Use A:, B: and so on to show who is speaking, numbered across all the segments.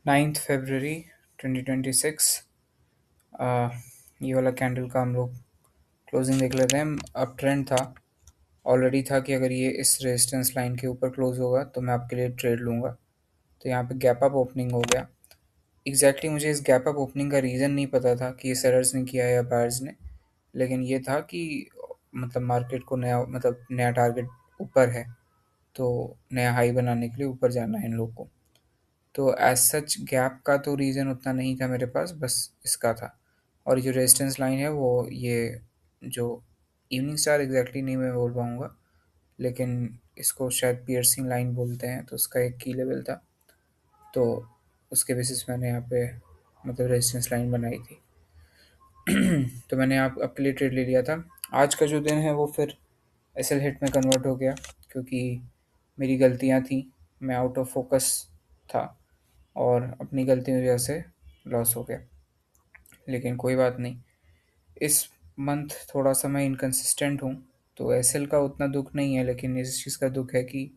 A: 9 फरवरी 2026। ये वाला कैंडल का हम लोग क्लोजिंग देख लेते हैं। अब ट्रेंड था, ऑलरेडी था कि अगर ये इस रेजिस्टेंस लाइन के ऊपर क्लोज होगा तो मैं आपके लिए ट्रेड लूँगा। तो यहाँ पे गैप अप ओपनिंग हो गया। मुझे इस गैप अप ओपनिंग का रीज़न नहीं पता था कि ये सेलर्स ने किया है या बायर्स ने, लेकिन ये था कि मतलब मार्केट को नया टारगेट ऊपर है, तो नया हाई बनाने के लिए ऊपर जाना है इन लोग को। तो एज सच गैप का तो रीज़न उतना नहीं था मेरे पास, बस इसका था। और जो रेजिस्टेंस लाइन है वो ये जो इवनिंग स्टार एग्जैक्टली नहीं मैं बोल पाऊँगा, लेकिन इसको शायद पियर्सिंग लाइन बोलते हैं, तो उसका एक की लेवल था। तो उसके बेसिस मैंने यहाँ पे मतलब रेजिस्टेंस लाइन बनाई थी। तो मैंने आप आपके लिए ट्रेड ले लिया था। आज का जो दिन है वो फिर एसएल हिट में कन्वर्ट हो गया, क्योंकि मेरी गलतियाँ थी, मैं आउट ऑफ फोकस था और अपनी गलतियों की वजह से लॉस हो गया। लेकिन कोई बात नहीं, इस मंथ थोड़ा सा मैं इनकंसिस्टेंट हूँ, तो एसएल का उतना दुख नहीं है, लेकिन इस चीज़ का दुख है कि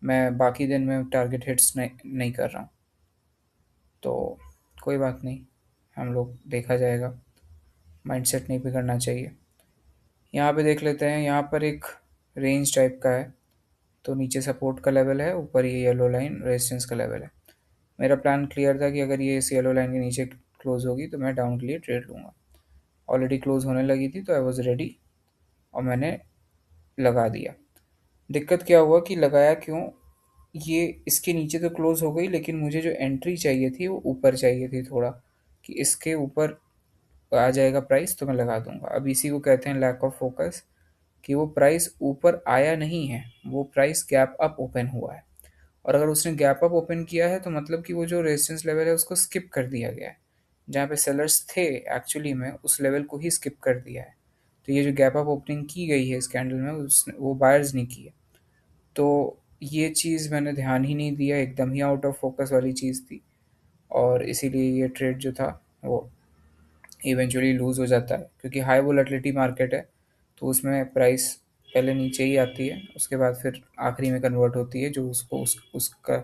A: मैं बाकी दिन में टारगेट हिट्स नहीं कर रहा हूँ। तो कोई बात नहीं, हम लोग देखा जाएगा, माइंडसेट नहीं बिगड़ना चाहिए। यहाँ पे देख लेते हैं, यहाँ पर एक रेंज टाइप का है, तो नीचे सपोर्ट का लेवल है, ऊपर ये येलो लाइन रेजिस्टेंस का लेवल है। मेरा प्लान क्लियर था कि अगर ये इस येलो लाइन के नीचे क्लोज होगी तो मैं डाउन के लिए ट्रेड लूँगा। ऑलरेडी क्लोज होने लगी थी तो आई वॉज रेडी और मैंने लगा दिया। दिक्कत क्या हुआ कि लगाया क्यों, ये इसके नीचे तो क्लोज हो गई, लेकिन मुझे जो एंट्री चाहिए थी वो ऊपर चाहिए थी थोड़ा, कि इसके ऊपर आ जाएगा प्राइस तो मैं लगा दूंगा। अब इसी को कहते हैं लैक ऑफ फोकस, कि वो प्राइस ऊपर आया नहीं है, वो प्राइस गैप अप ओपन हुआ है। और अगर उसने गैप अप ओपन किया है तो मतलब कि वो जो रेजिस्टेंस लेवल है उसको स्किप कर दिया गया है। जहाँ पे सेलर्स थे एक्चुअली में उस लेवल को ही स्किप कर दिया है। तो ये जो गैप अप ओपनिंग की गई है इस कैंडल में उसने वो बायर्स ने की है। तो ये चीज़ मैंने ध्यान ही नहीं दिया, एकदम ही आउट ऑफ फोकस वाली चीज़ थी, और इसीलिए ये ट्रेड जो था वो इवेंचुअली लूज़ हो जाता है, क्योंकि हाई वोलेटिलिटी मार्केट है। तो उसमें प्राइस पहले नीचे ही आती है, उसके बाद फिर आखिरी में कन्वर्ट होती है, जो उसको उसका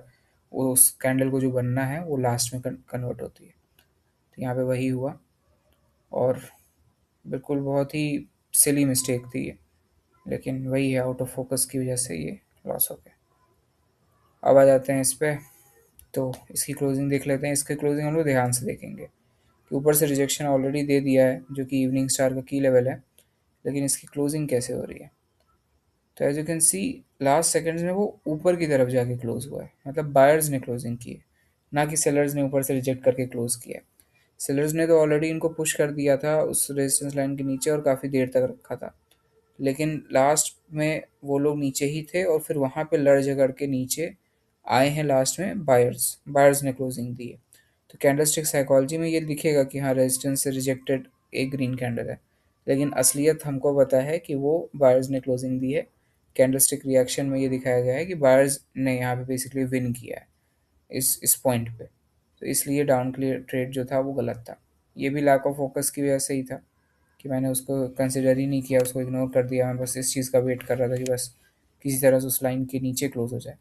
A: उस कैंडल को जो बनना है वो लास्ट में कन्वर्ट होती है। तो यहाँ पे वही हुआ, और बिल्कुल बहुत ही सिली मिस्टेक थी ये, लेकिन वही है, आउट ऑफ फोकस की वजह से ये लॉस हो गया। अब आ जाते हैं इस पे, तो इसकी क्लोजिंग देख लेते हैं। इसकी क्लोजिंग हम लोग ध्यान से देखेंगे कि ऊपर से रिजेक्शन ऑलरेडी दे दिया है जो कि इवनिंग स्टार का की लेवल है, लेकिन इसकी क्लोजिंग कैसे हो रही है। तो as you can see, last seconds में वो ऊपर की तरफ जाके क्लोज हुआ है, मतलब बायर्स ने क्लोजिंग की है, ना कि सेलर्स ने ऊपर से रिजेक्ट करके क्लोज किया है। सेलर्स ने तो ऑलरेडी इनको पुश कर दिया था उस रेजिस्टेंस लाइन के नीचे और काफ़ी देर तक रखा था, लेकिन लास्ट में वो लोग नीचे ही थे और फिर वहाँ पे लड़ झगड़ के नीचे आए हैं लास्ट में बायर्स, बायर्स ने क्लोजिंग दी है। तो कैंडलस्टिक साइकोलॉजी में ये दिखेगा कि हाँ रेजिस्टेंस से रिजेक्टेड एक ग्रीन कैंडल है, लेकिन असलियत हमको पता है कि वो बायर्स ने क्लोजिंग दी है। कैंडलस्टिक रिएक्शन में ये दिखाया गया है कि बायर्स ने यहाँ पे बेसिकली विन किया है इस पॉइंट पे। तो इसलिए डाउन क्लियर ट्रेड जो था वो गलत था। ये भी लैक ऑफ फोकस की वजह से ही था कि मैंने उसको कंसिडर ही नहीं किया, उसको इग्नोर कर दिया। मैं बस इस चीज़ का वेट कर रहा था कि बस किसी तरह से उस लाइन के नीचे क्लोज हो जाए।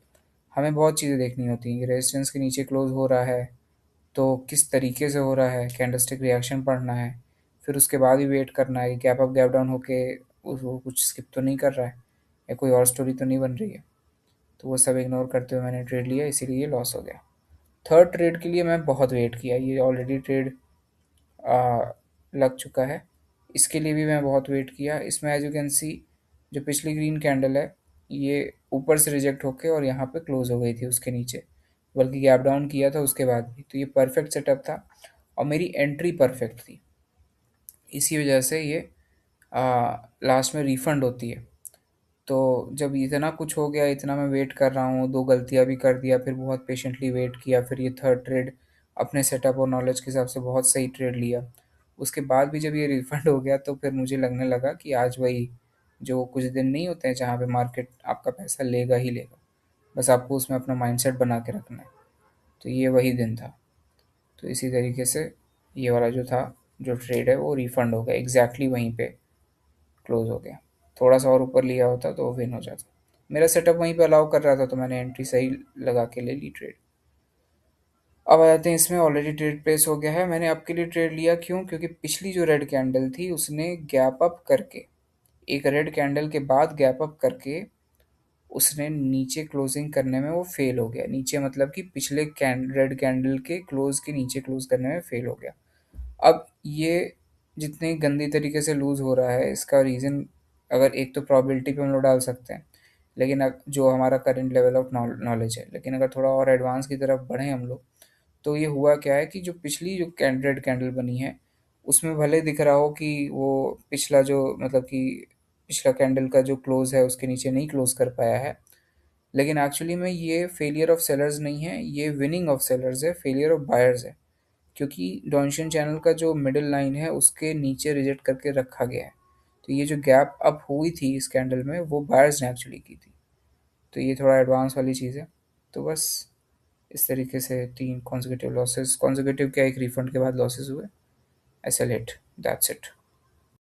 A: हमें बहुत चीज़ें देखनी होती हैं कि रेजिस्टेंस के नीचे क्लोज हो रहा है तो किस तरीके से हो रहा है, कैंडलस्टिक रिएक्शन पढ़ना है, फिर उसके बाद ही वेट करना है कि गैप अप गैप डाउन होके वो कुछ स्किप तो नहीं कर रहा है या कोई और स्टोरी तो नहीं बन रही है। तो वो सब इग्नोर करते हुए मैंने ट्रेड लिया, इसीलिए लॉस हो गया। थर्ड ट्रेड के लिए मैं बहुत वेट किया, ये ऑलरेडी ट्रेड लग चुका है, इसके लिए भी मैं बहुत वेट किया। इसमें एज यू कैन सी, जो पिछली ग्रीन कैंडल है ये ऊपर से रिजेक्ट होके और यहाँ पे क्लोज हो गई थी उसके नीचे, बल्कि गैप डाउन किया था उसके बाद भी। तो ये परफेक्ट सेटअप था और मेरी एंट्री परफेक्ट थी, इसी वजह से ये लास्ट में रिफंड होती है। तो जब इतना कुछ हो गया, इतना मैं वेट कर रहा हूँ, दो गलतियाँ भी कर दिया, फिर बहुत पेशेंटली वेट किया, फिर ये थर्ड ट्रेड अपने सेटअप और नॉलेज के हिसाब से बहुत सही ट्रेड लिया। उसके बाद भी जब ये रिफंड हो गया तो फिर मुझे लगने लगा कि आज वही, जो कुछ दिन नहीं होते हैं जहाँ पे मार्केट आपका पैसा लेगा ही लेगा, बस आपको उसमें अपना माइंडसेट बना के रखना है। तो ये वही दिन था। तो इसी तरीके से ये वाला जो था, जो ट्रेड है वो रिफंड हो गया, एग्जैक्टली वहीं पे क्लोज हो गया। थोड़ा सा और ऊपर लिया होता तो विन हो जाता। मेरा सेटअप वहीं पे अलाउ कर रहा था, तो मैंने एंट्री सही लगा के ले ली ट्रेड। अब आ जाते हैं इसमें, ऑलरेडी ट्रेड प्लेस हो गया है, मैंने आपके लिए ट्रेड लिया क्यों, क्योंकि पिछली जो रेड कैंडल थी उसने गैप अप करके, एक रेड कैंडल के बाद गैप अप करके उसने नीचे क्लोजिंग करने में वो फेल हो गया। नीचे मतलब कि पिछले रेड कैंडल के क्लोज के नीचे क्लोज करने में फेल हो गया। अब ये जितने गंदी तरीके से लूज़ हो रहा है इसका रीज़न, अगर एक तो प्रोबेबिलिटी पे हम लोग डाल सकते हैं, लेकिन जो हमारा करंट लेवल ऑफ नॉलेज है, लेकिन अगर थोड़ा और एडवांस की तरफ बढ़ें हम लोग, तो ये हुआ क्या है कि जो पिछली जो रेड कैंडल बनी है उसमें भले दिख रहा हो कि वो पिछला जो मतलब कि पिछला कैंडल का जो क्लोज है उसके नीचे नहीं क्लोज कर पाया है, लेकिन एक्चुअली में ये फेलियर ऑफ सेलर्स नहीं है, ये विनिंग ऑफ सेलर्स है, फेलियर ऑफ बायर्स है। क्योंकि डॉन्शियन चैनल का जो मिडिल लाइन है उसके नीचे रिजेक्ट करके रखा गया है। तो ये जो गैप अप हुई थी इस कैंडल में वो बायर्स ने एक्चुअली की थी। तो ये थोड़ा एडवांस वाली चीज़ है। तो बस इस तरीके से 3 कॉन्जिक्यूटिव लॉसेस, कॉन्जिक्यूटिव क्या, एक रिफंड के बाद लॉसेस हुए, ऐसे लेट, दैट्स इट।